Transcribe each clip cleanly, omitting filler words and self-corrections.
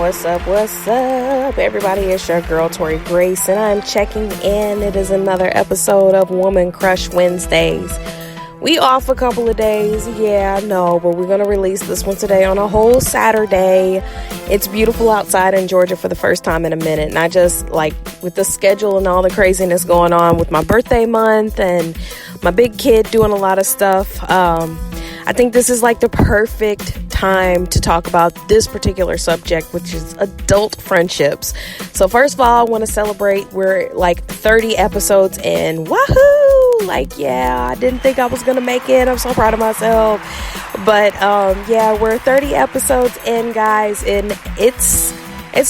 What's up? What's up, everybody? It's your girl, Tori Grace, and I'm checking in. It is another episode of Woman Crush Wednesdays. We off a couple of days, yeah, I know, but we're going to release this one today on a whole Saturday. It's beautiful outside in Georgia for the first time in a minute, and I just, with the schedule and all the craziness going on with my birthday month and my big kid doing a lot of stuff, I think this is the perfect time to talk about this particular subject, which is adult friendships. So first of all, I want to celebrate. We're 30 episodes in. Woohoo! I didn't think I was going to make it. I'm so proud of myself. But we're 30 episodes in, guys, and it's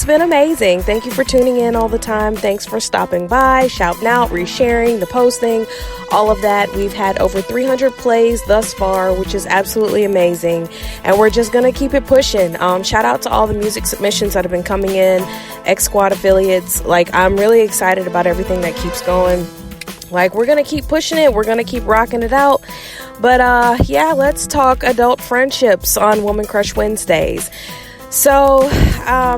been amazing. Thank you for tuning in all the time. Thanks for stopping by, shouting out, resharing, the posting, all of that. We've had over 300 plays thus far, which is absolutely amazing. And we're just going to keep it pushing. Shout out to all the music submissions that have been coming in, X Squad affiliates. I'm really excited about everything that keeps going. We're going to keep pushing it. We're going to keep rocking it out. But let's talk adult friendships on Woman Crush Wednesdays. So,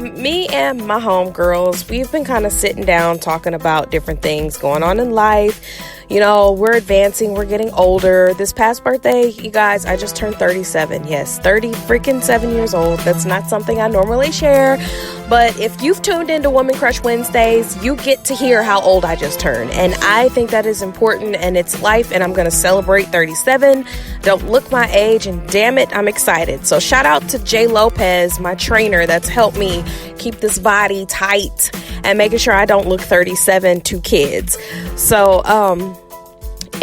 me and my homegirls, we've been kind of sitting down talking about different things going on in life. You know, we're advancing, we're getting older. This past birthday, you guys, I just turned 37. Yes, 7 years old. That's not something I normally share. But if you've tuned into Woman Crush Wednesdays, you get to hear how old I just turned. And I think that is important, and it's life, and I'm going to celebrate 37. Don't look my age, and damn it, I'm excited. So shout out to Jay Lopez, my trainer, that's helped me keep this body tight and making sure I don't look 37 to kids. So,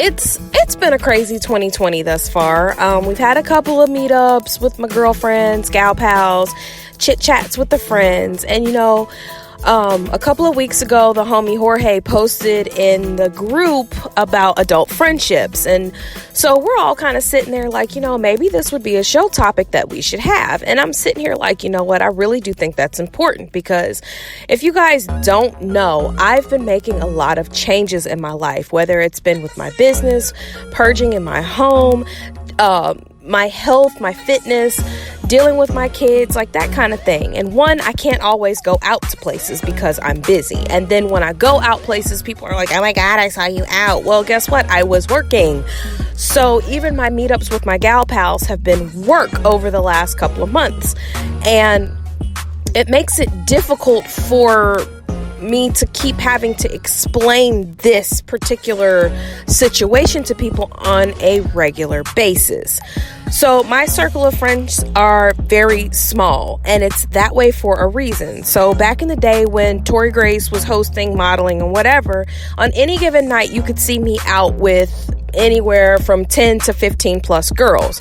it's been a crazy 2020 thus far. We've had a couple of meetups with my girlfriends, gal pals, chit chats with the friends, and a couple of weeks ago, the homie Jorge posted in the group about adult friendships. And so we're all kind of sitting there maybe this would be a show topic that we should have. And I'm sitting here I really do think that's important, because if you guys don't know, I've been making a lot of changes in my life, whether it's been with my business, purging in my home, my health, my fitness, dealing with my kids, that kind of thing. And I can't always go out to places because I'm busy. And then when I go out places, people are like, oh my God, I saw you out. Well, guess what? I was working. So even my meetups with my gal pals have been work over the last couple of months. And it makes it difficult for me to keep having to explain this particular situation to people on a regular basis. So my circle of friends are very small, and it's that way for a reason. So back in the day when Tori Grace was hosting, modeling, and whatever, on any given night you could see me out with anywhere from 10 to 15 plus girls.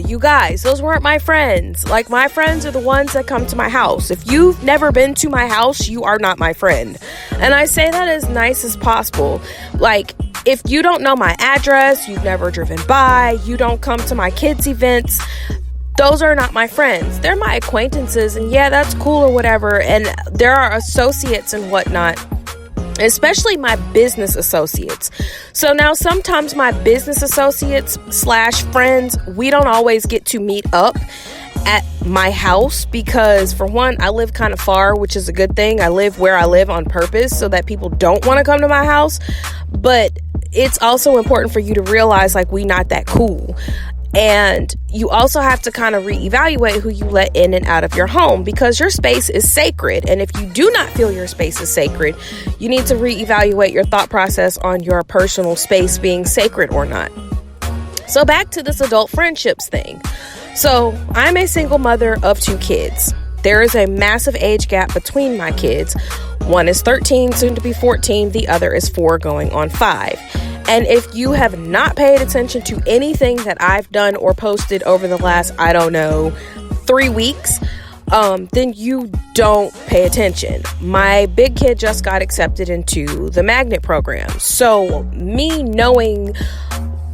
You guys, those weren't my friends. My friends are the ones that come to my house. If you've never been to my house, you are not my friend. And I say that as nice as possible. If you don't know my address, you've never driven by, you don't come to my kids' events, those are not my friends. They're my acquaintances, and yeah, that's cool or whatever. And there are associates and whatnot, especially my business associates. So now sometimes my business associates / friends, we don't always get to meet up at my house because, for one, I live kind of far, which is a good thing. I live where I live on purpose so that people don't want to come to my house. But it's also important for you to realize we not that cool. And you also have to kind of reevaluate who you let in and out of your home, because your space is sacred. And if you do not feel your space is sacred, you need to reevaluate your thought process on your personal space being sacred or not. So back to this adult friendships thing. So I'm a single mother of 2 kids. There is a massive age gap between my kids. One is 13, soon to be 14. The other is 4, going on 5. And if you have not paid attention to anything that I've done or posted over the last, 3 weeks, then you don't pay attention. My big kid just got accepted into the magnet program. So me knowing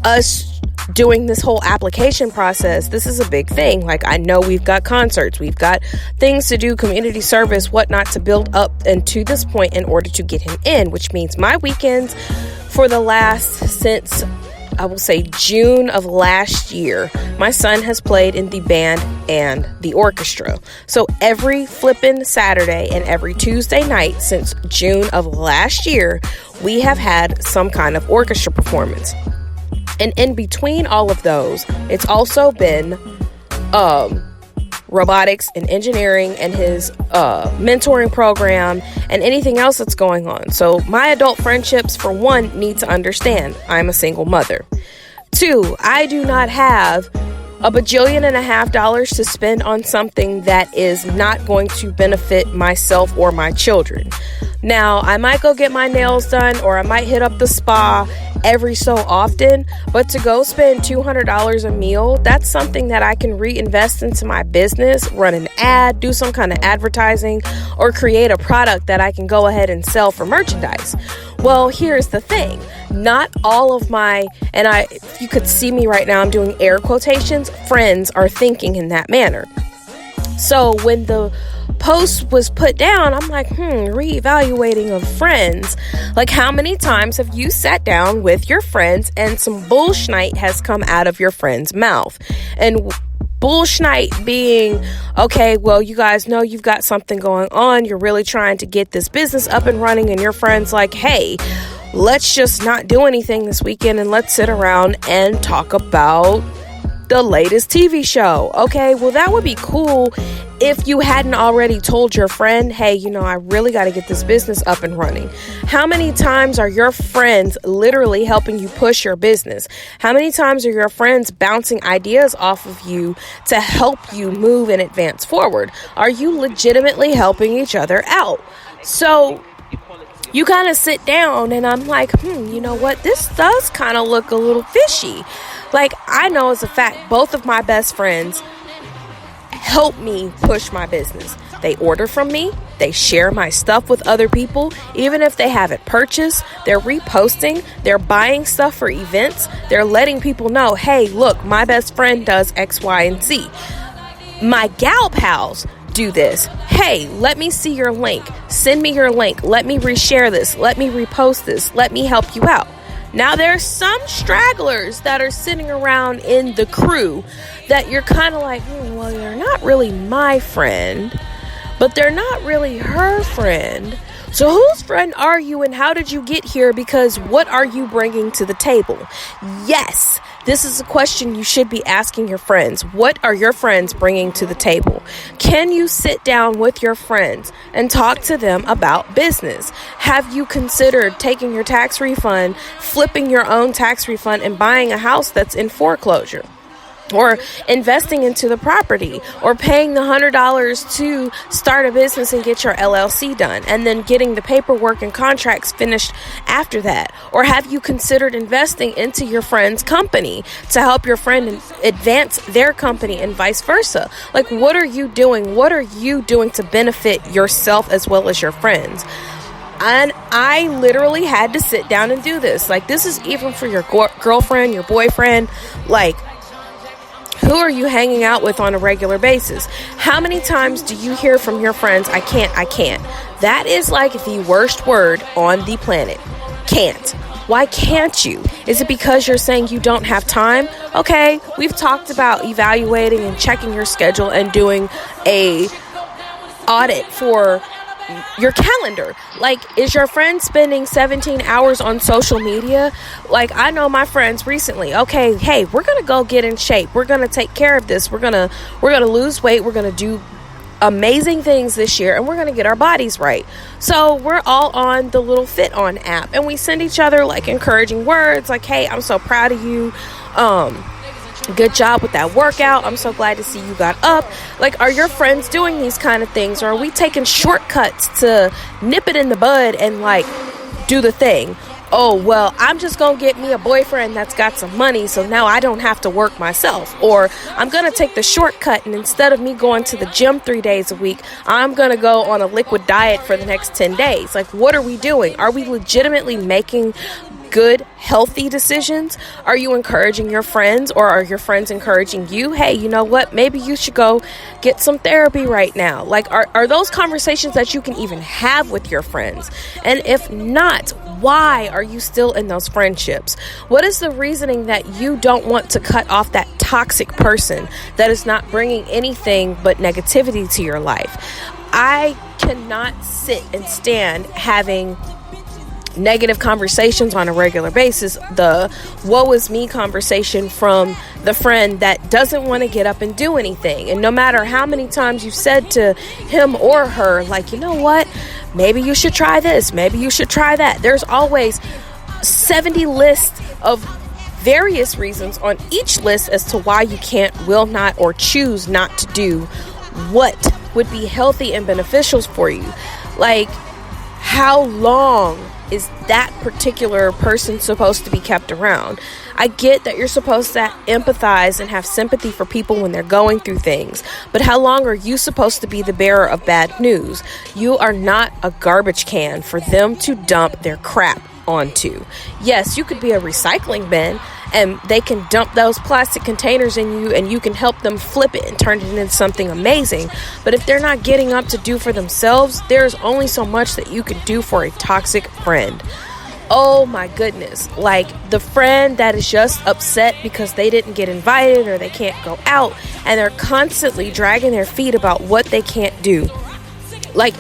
us doing this whole application process, this is a big thing. I know we've got concerts, we've got things to do, community service, whatnot, to build up and to this point in order to get him in, which means my weekends for the last, since I will say June of last year, my son has played in the band and the orchestra. So every flippin' Saturday and every Tuesday night since June of last year, we have had some kind of orchestra performance. And in between all of those, it's also been robotics and engineering and his mentoring program and anything else that's going on. So my adult friendships, for one, need to understand I'm a single mother. 2, I do not have $1.5 billion to spend on something that is not going to benefit myself or my children. Now, I might go get my nails done, or I might hit up the spa every so often, but to go spend $200 a meal, that's something that I can reinvest into my business, run an ad, do some kind of advertising, or create a product that I can go ahead and sell for merchandise. Well, here's the thing. Not all of my, if you could see me right now, I'm doing air quotations, friends are thinking in that manner. So when the post was put down, I'm like, reevaluating of friends. Like, how many times have you sat down with your friends and some bullshnight has come out of your friend's mouth? And bullshnight being, okay, well, you guys know you've got something going on. You're really trying to get this business up and running, and your friend's like, hey, let's just not do anything this weekend and let's sit around and talk about the latest TV show. Okay, well, that would be cool if you hadn't already told your friend, hey, I really got to get this business up and running. How many times are your friends literally helping you push your business? How many times are your friends bouncing ideas off of you to help you move and advance forward? Are you legitimately helping each other out? So you kind of sit down and I'm like, you know what? This does kind of look a little fishy. Like, I know as a fact, both of my best friends help me push my business. They order from me. They share my stuff with other people. Even if they haven't purchased, they're reposting. They're buying stuff for events. They're letting people know, hey, look, my best friend does X, Y, and Z. My gal pals do this. Hey, let me see your link. Send me your link. Let me reshare this. Let me repost this. Let me help you out. Now, there's some stragglers that are sitting around in the crew that you're kind of like, well, you're not really my friend, but they're not really her friend. So whose friend are you and how did you get here? Because what are you bringing to the table? Yes, this is a question you should be asking your friends. What are your friends bringing to the table? Can you sit down with your friends and talk to them about business? Have you considered taking your tax refund, flipping your own tax refund, and buying a house that's in foreclosure? Or investing into the property, or paying the $100 to start a business and get your LLC done, and then getting the paperwork and contracts finished after that? Or have you considered investing into your friend's company to help your friend advance their company and vice versa? Like, what are you doing? What are you doing to benefit yourself as well as your friends? And I literally had to sit down and do this. Like, this is even for your girlfriend, your boyfriend. Like, who are you hanging out with on a regular basis? How many times do you hear from your friends, I can't? That is like the worst word on the planet. Can't. Why can't you? Is it because you're saying you don't have time? Okay, we've talked about evaluating and checking your schedule and doing a audit for your calendar. Like, is your friend spending 17 hours on social media? Like, I know my friends recently, okay, hey, we're gonna go get in shape, we're gonna take care of this, we're gonna lose weight, we're gonna do amazing things this year, and we're gonna get our bodies right. So we're all on the little Fit On app, and we send each other like encouraging words, like, hey, I'm so proud of you, good job with that workout, I'm so glad to see you got up. Like, are your friends doing these kind of things, or are we taking shortcuts to nip it in the bud and like do the thing? Oh, well, I'm just gonna get me a boyfriend that's got some money, so now I don't have to work myself. Or I'm gonna take the shortcut, and instead of me going to the gym 3 days a week, I'm gonna go on a liquid diet for the next 10 days. Like, what are we doing? Are we legitimately making good, healthy decisions? Are you encouraging your friends, or are your friends encouraging you? Hey, you know what? Maybe you should go get some therapy right now. Like, are those conversations that you can even have with your friends? And if not, why are you still in those friendships? What is the reasoning that you don't want to cut off that toxic person that is not bringing anything but negativity to your life? I cannot sit and stand having negative conversations on a regular basis. The woe is me conversation from the friend that doesn't want to get up and do anything. And no matter how many times you've said to him or her, like, you know what, maybe you should try this, maybe you should try that. There's always 70 lists of various reasons on each list as to why you can't, will not, or choose not to do what would be healthy and beneficial for you. Like, how long is that particular person supposed to be kept around? I get that you're supposed to empathize and have sympathy for people when they're going through things, but how long are you supposed to be the bearer of bad news? You are not a garbage can for them to dump their crap onto. Yes, you could be a recycling bin and they can dump those plastic containers in you and you can help them flip it and turn it into something amazing. But if they're not getting up to do for themselves, there's only so much that you can do for a toxic friend. Oh my goodness. Like the friend that is just upset because they didn't get invited or they can't go out, and they're constantly dragging their feet about what they can't do. Like,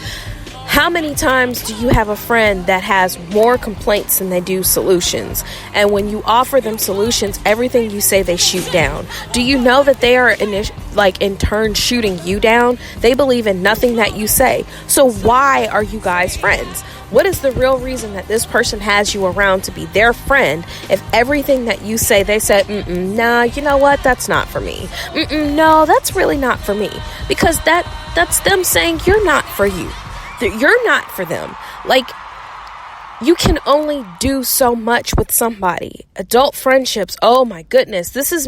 how many times do you have a friend that has more complaints than they do solutions? And when you offer them solutions, everything you say they shoot down. Do you know that they are in turn shooting you down? They believe in nothing that you say. So why are you guys friends? What is the real reason that this person has you around to be their friend if everything that you say, they said, nah, you know what? That's not for me. No, that's really not for me. Because that's them saying you're not for you. You're not for them. Like, you can only do so much with somebody. Adult friendships, oh my goodness. This is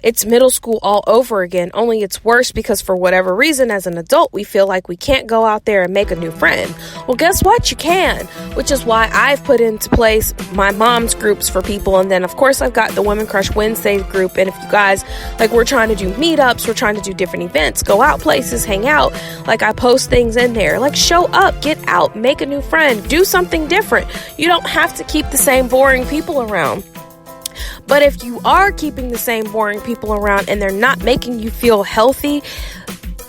it's middle school all over again. Only it's worse because for whatever reason, as an adult, we feel like we can't go out there and make a new friend. Well, guess what? You can, which is why I've put into place my mom's groups for people. And then, of course, I've got the Women Crush Wednesday group. And if you guys, we're trying to do meetups, we're trying to do different events, go out places, hang out. I post things in there. Show up, get out, make a new friend, do something different. You don't have to keep the same boring people around. But if you are keeping the same boring people around and they're not making you feel healthy,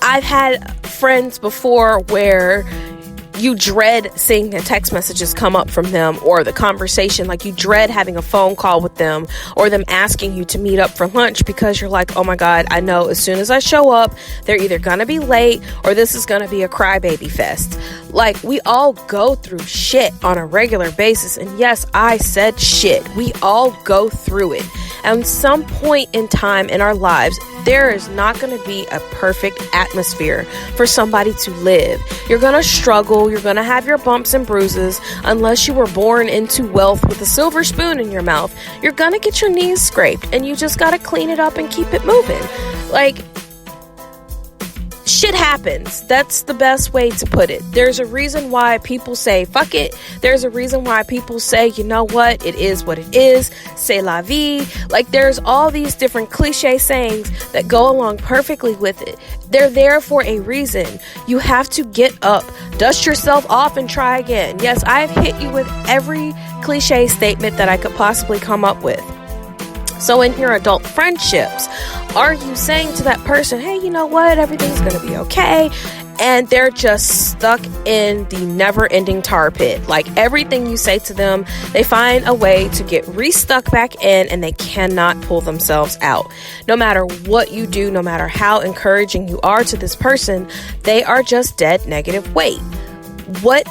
I've had friends before where you dread seeing the text messages come up from them or the conversation. You dread having a phone call with them or them asking you to meet up for lunch because you're like, oh my God, I know as soon as I show up, they're either going to be late or this is going to be a crybaby fest. We all go through shit on a regular basis. And yes, I said shit. We all go through it. At some point in time in our lives, there is not going to be a perfect atmosphere for somebody to live. You're going to struggle. You're going to have your bumps and bruises. Unless you were born into wealth with a silver spoon in your mouth, you're going to get your knees scraped and you just got to clean it up and keep it moving. Shit happens. That's the best way to put it. There's a reason why people say, fuck it. There's a reason why people say, you know what? It is what it is. C'est la vie. There's all these different cliche sayings that go along perfectly with it. They're there for a reason. You have to get up, dust yourself off, and try again. Yes, I've hit you with every cliche statement that I could possibly come up with. So in your adult friendships, are you saying to that person, hey, you know what, everything's going to be okay? And they're just stuck in the never-ending tar pit. Everything you say to them, they find a way to get re-stuck back in and they cannot pull themselves out. No matter what you do, no matter how encouraging you are to this person, they are just dead negative weight. What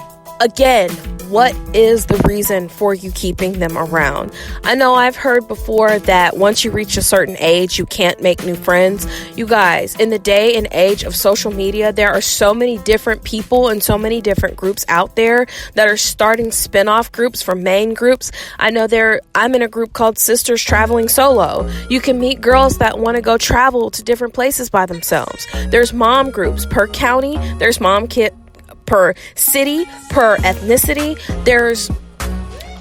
is the reason for you keeping them around? I know I've heard before that once you reach a certain age, you can't make new friends. You guys, in the day and age of social media, there are so many different people and so many different groups out there that are starting spin-off groups from main groups. I know I'm in a group called Sisters Traveling Solo. You can meet girls that want to go travel to different places by themselves. There's mom groups per county. There's mom kit per city, per ethnicity. There's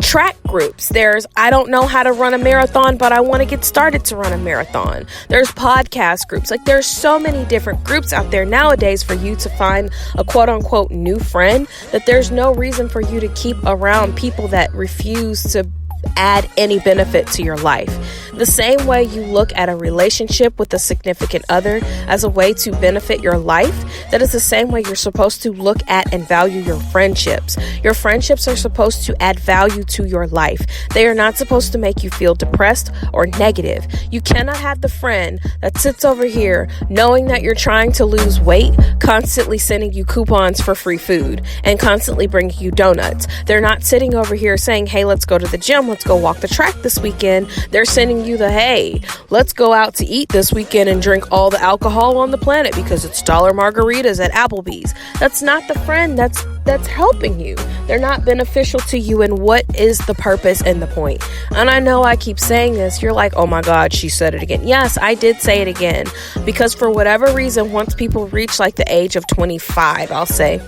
track groups. There's, I don't know how to run a marathon, but I want to get started to run a marathon. There's podcast groups. Like, there's so many different groups out there nowadays for you to find a quote unquote new friend, that there's no reason for you to keep around people that refuse to add any benefit to your life. The same way you look at a relationship with a significant other as a way to benefit your life, that is the same way you're supposed to look at and value your friendships. Your friendships are supposed to add value to your life. They are not supposed to make you feel depressed or negative. You cannot have the friend that sits over here knowing that you're trying to lose weight, constantly sending you coupons for free food and constantly bringing you donuts. They're not sitting over here saying, hey, let's go to the gym, let's go walk the track this weekend. They're sending you the, hey, let's go out to eat this weekend and drink all the alcohol on the planet because it's dollar margaritas at Applebee's. That's not the friend that's helping you. They're not beneficial to you. And what is the purpose and the point? And I know I keep saying this. You're like, oh my God, she said it again. Yes, I did say it again, because for whatever reason, once people reach like the age of 25, I'll say,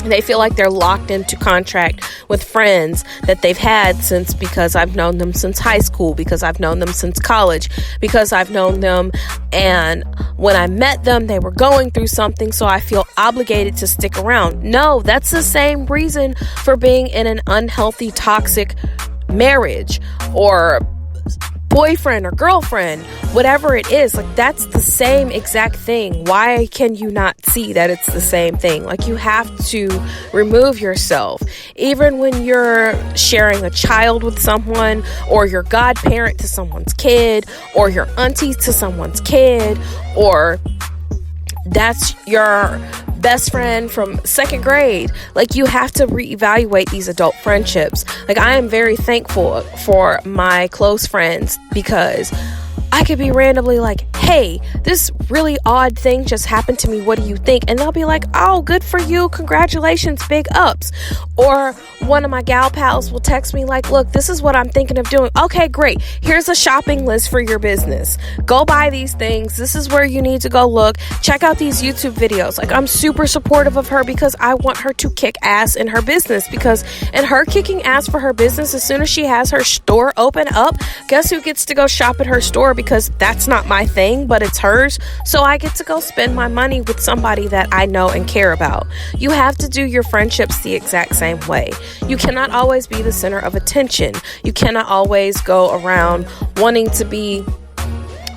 they feel like they're locked into contract with friends that they've had since, because I've known them since high school, because I've known them since college, because I've known them, and when I met them, they were going through something, so I feel obligated to stick around. No, that's the same reason for being in an unhealthy, toxic marriage or boyfriend or girlfriend, whatever it is. Like, that's the same exact thing. Why can you not see that it's the same thing? Like, you have to remove yourself. Even when you're sharing a child with someone, or your godparent to someone's kid, or your auntie to someone's kid, or that's your best friend from second grade. Like, you have to reevaluate these adult friendships. Like, I am very thankful for my close friends, because I could be randomly like, hey, this really odd thing just happened to me. What do you think? And they'll be like, oh, good for you. Congratulations. Big ups. Or one of my gal pals will text me like, look, this is what I'm thinking of doing. Okay, great. Here's a shopping list for your business. Go buy these things. This is where you need to go look. Check out these YouTube videos. Like, I'm super supportive of her because I want her to kick ass in her business, because in her kicking ass for her business, as soon as she has her store open up, guess who gets to go shop at her store? Because that's not my thing, but it's hers. So I get to go spend my money with somebody that I know and care about. You have to do your friendships the exact same way. You cannot always be the center of attention. You cannot always go around wanting to be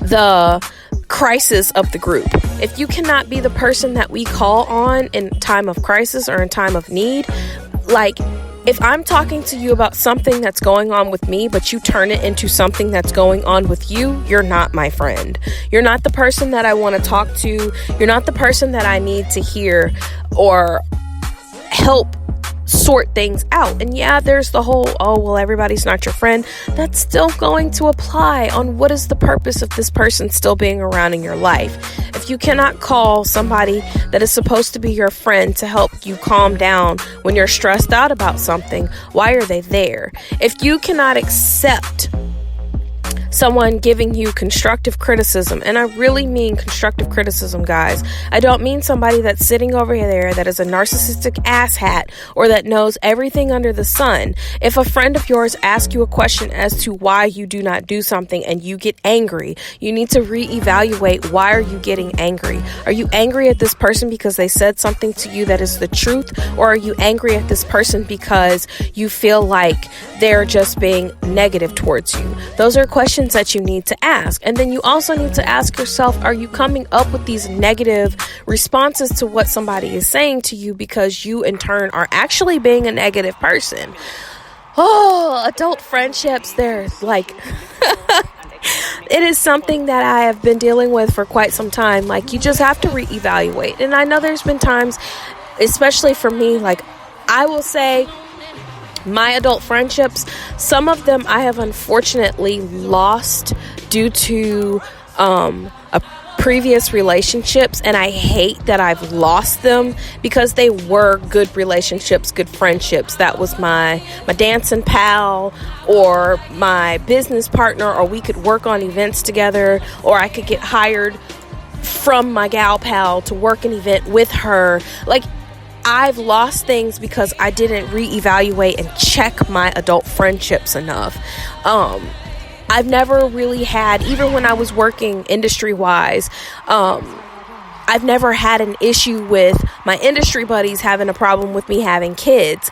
the crisis of the group. If you cannot be the person that we call on in time of crisis or in time of need, like, if I'm talking to you about something that's going on with me, but you turn it into something that's going on with you, you're not my friend. You're not the person that I want to talk to. You're not the person that I need to hear or help sort things out. And yeah, there's the whole, oh, well, everybody's not your friend. That's still going to apply on what is the purpose of this person still being around in your life. If you cannot call somebody that is supposed to be your friend to help you calm down when you're stressed out about something, why are they there? If you cannot accept someone giving you constructive criticism, and I really mean constructive criticism, guys. I don't mean somebody that's sitting over there that is a narcissistic asshat or that knows everything under the sun. If a friend of yours asks you a question as to why you do not do something and you get angry, you need to reevaluate, why are you getting angry? Are you angry at this person because they said something to you that is the truth? Or are you angry at this person because you feel like they're just being negative towards you? Those are questions that you need to ask. And then you also need to ask yourself, are you coming up with these negative responses to what somebody is saying to you because you in turn are actually being a negative person? Oh, adult friendships, they're like it is something that I have been dealing with for quite some time. Like, you just have to reevaluate. And I know there's been times, especially for me, like, I will say my adult friendships, some of them I have unfortunately lost due to a previous relationships, and I hate that I've lost them because they were good relationships, good friendships. That was my dancing pal or my business partner, or we could work on events together, or I could get hired from my gal pal to work an event with her. Like, I've lost things because I didn't reevaluate and check my adult friendships enough. I've never really had, even when I was working industry-wise, I've never had an issue with my industry buddies having a problem with me having kids.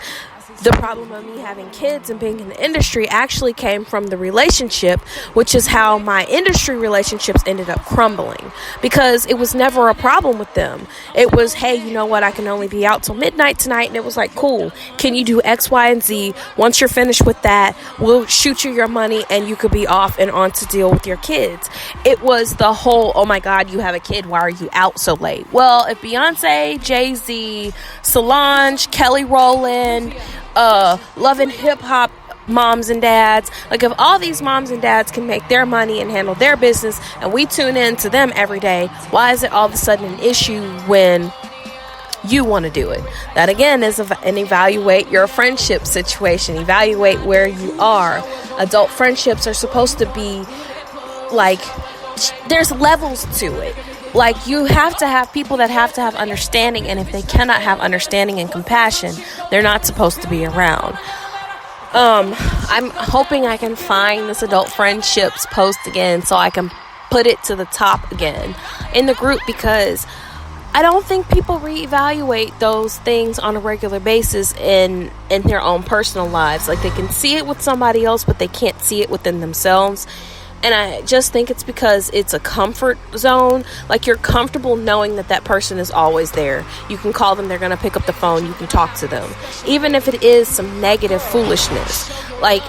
The problem of me having kids and being in the industry actually came from the relationship, which is how my industry relationships ended up crumbling, because it was never a problem with them. It was, hey, you know what, I can only be out till midnight tonight. And it was like, cool, can you do X, Y, and Z? Once you're finished with that, we'll shoot you your money and you could be off and on to deal with your kids. It was the whole, oh my God, you have a kid, why are you out so late? Well, if Beyonce, Jay-Z, Solange, Kelly Rowland, Love and Hip Hop moms and dads, like if all these moms and dads can make their money and handle their business and we tune in to them every day, why is it all of a sudden an issue when you want to do it? That again is an evaluate your friendship situation, evaluate where you are. Adult friendships are supposed to be like, there's levels to it. Like, you have to have people that have to have understanding, and if they cannot have understanding and compassion, they're not supposed to be around. I'm hoping I can find this adult friendships post again so I can put it to the top again in the group, because I don't think people reevaluate those things on a regular basis in their own personal lives. Like, they can see it with somebody else, but they can't see it within themselves. And I just think it's because it's a comfort zone. Like, you're comfortable knowing that that person is always there. You can call them, they're going to pick up the phone, you can talk to them. Even if it is some negative foolishness. Like,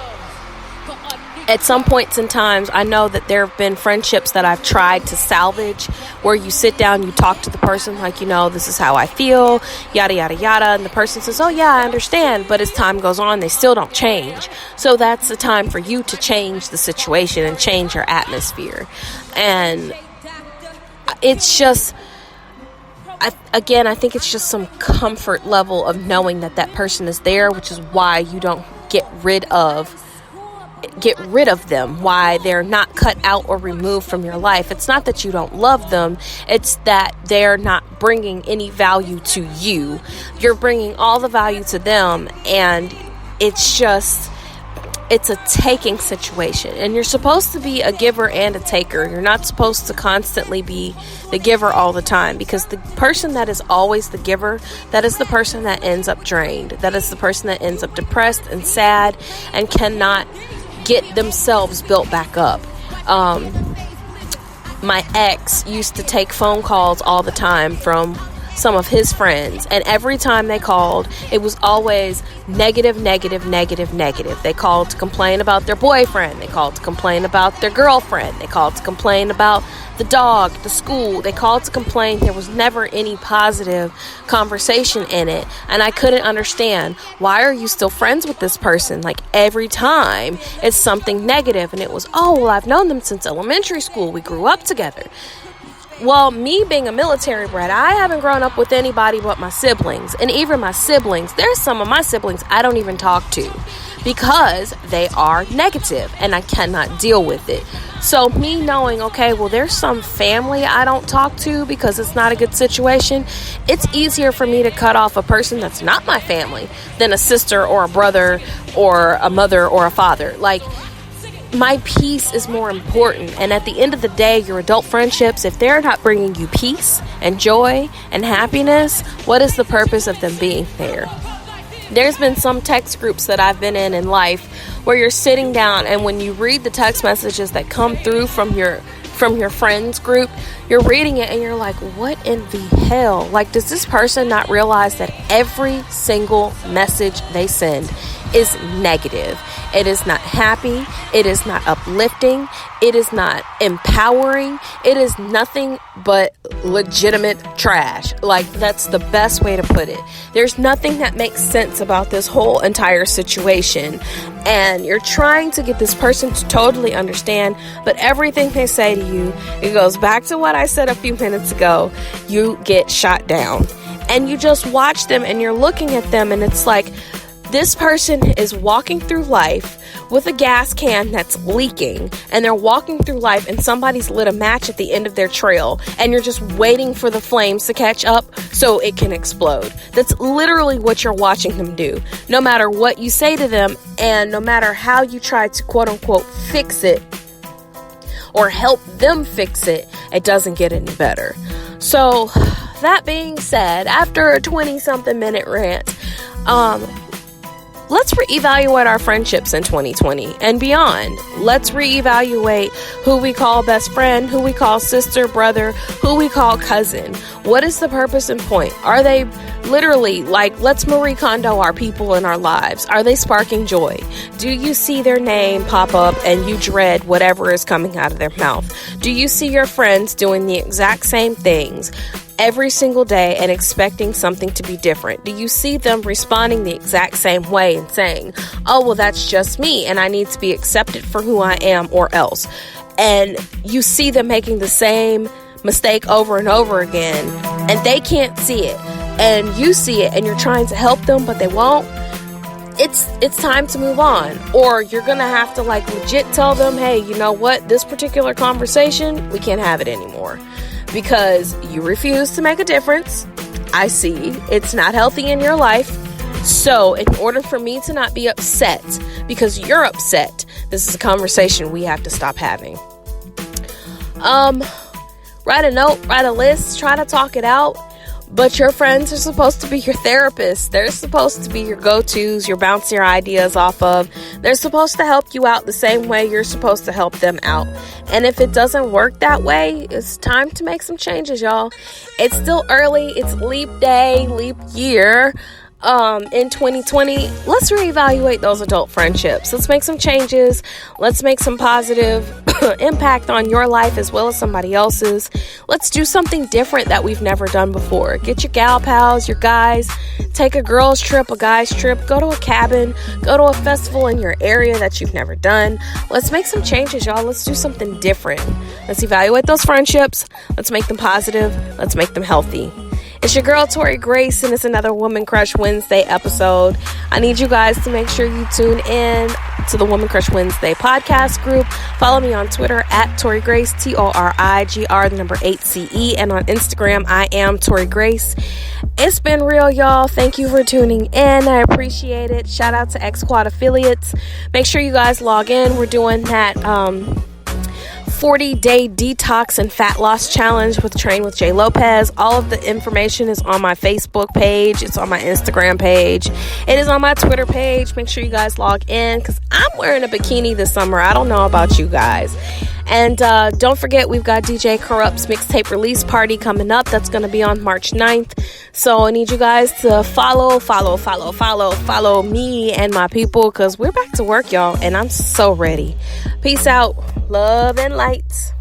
at some points in times, I know that there have been friendships that I've tried to salvage, where you sit down, you talk to the person like, you know, this is how I feel, yada, yada, yada. And the person says, oh, yeah, I understand. But as time goes on, they still don't change. So that's the time for you to change the situation and change your atmosphere. And it's just, I think it's just some comfort level of knowing that that person is there, which is why you don't get rid of them, why they're not cut out or removed from your life. It's not that you don't love them, it's that they're not bringing any value to you. You're bringing all the value to them, and it's a taking situation. And you're supposed to be a giver and a taker. You're not supposed to constantly be the giver all the time, because the person that is always the giver, that is the person that ends up drained. That is the person that ends up depressed and sad and cannot get themselves built back up. My ex used to take phone calls all the time from some of his friends, and every time they called, it was always negative, negative, negative, negative. They called to complain about their boyfriend, they called to complain about their girlfriend, they called to complain about the dog, the school, they called to complain. There was never any positive conversation in it, and I couldn't understand, why are you still friends with this person? Like, every time it's something negative, and it was, oh, well, I've known them since elementary school, we grew up together. Well, me being a military brat, I haven't grown up with anybody but my siblings. And even my siblings, there's some of my siblings I don't even talk to because they are negative and I cannot deal with it. So me knowing, okay, well, there's some family I don't talk to because it's not a good situation, it's easier for me to cut off a person that's not my family than a sister or a brother or a mother or a father. Like, my peace is more important. And at the end of the day, your adult friendships, if they're not bringing you peace and joy and happiness, what is the purpose of them being there? There's been some text groups that I've been in life where you're sitting down, and when you read the text messages that come through from your friends group, you're reading it and you're like, what in the hell? Like, does this person not realize that every single message they send is negative? It is not happy. It is not uplifting. It is not empowering. It is nothing but legitimate trash. Like, that's the best way to put it. There's nothing that makes sense about this whole entire situation. And you're trying to get this person to totally understand, but everything they say to you, it goes back to what I said a few minutes ago. You get shot down. And you just watch them and you're looking at them and it's like, This person is walking through life with a gas can that's leaking, and they're walking through life and somebody's lit a match at the end of their trail, and you're just waiting for the flames to catch up so it can explode. That's literally what you're watching them do. No matter what you say to them, and no matter how you try to quote unquote fix it or help them fix it, it doesn't get any better. So that being said, after a 20-something minute rant, let's reevaluate our friendships in 2020 and beyond. Let's reevaluate who we call best friend, who we call sister, brother, who we call cousin. What is the purpose and point? Are they literally, like, let's Marie Kondo our people in our lives? Are they sparking joy? Do you see their name pop up and you dread whatever is coming out of their mouth? Do you see your friends doing the exact same things every single day and expecting something to be different? Do you see them responding the exact same way and saying, oh, well, that's just me and I need to be accepted for who I am or else? And you see them making the same mistake over and over again, and they can't see it, and you see it, and you're trying to help them, but they won't. It's time to move on. Or you're gonna have to like legit tell them, hey, you know what, this particular conversation, we can't have it anymore because you refuse to make a difference. I see it's not healthy in your life. So in order for me to not be upset because you're upset, this is a conversation we have to stop having. Write a note, write a list, try to talk it out. But your friends are supposed to be your therapists. They're supposed to be your go-tos, you're bouncing your ideas off of. They're supposed to help you out the same way you're supposed to help them out. And if it doesn't work that way, it's time to make some changes, y'all. It's still early. It's leap day, leap year. In 2020, let's reevaluate those adult friendships. Let's make some changes. Let's make some positive impact on your life as well as somebody else's. Let's do something different that we've never done before. Get your gal pals, your guys, take a girl's trip, a guy's trip, go to a cabin, go to a festival in your area that you've never done. Let's make some changes, y'all. Let's do something different. Let's evaluate those friendships. Let's make them positive. Let's make them healthy. It's your girl, Tori Grace, and it's another Woman Crush Wednesday episode. I need you guys to make sure you tune in to the Woman Crush Wednesday podcast group. Follow me on Twitter at Tori Grace, TORIGR8CE, and on Instagram, I am Tori Grace. It's been real, y'all. Thank you for tuning in. I appreciate it. Shout out to X Squad affiliates. Make sure you guys log in. We're doing that 40-day detox and fat loss challenge with Train with Jay Lopez. All of the information is on my Facebook page. It's on my Instagram page. It is on my Twitter page. Make sure you guys log in because I'm wearing a bikini this summer. I don't know about you guys. And don't forget, we've got DJ Corrupt's mixtape release party coming up. That's going to be on March 9th. So I need you guys to follow me and my people because we're back to work, y'all. And I'm so ready. Peace out. Love and light.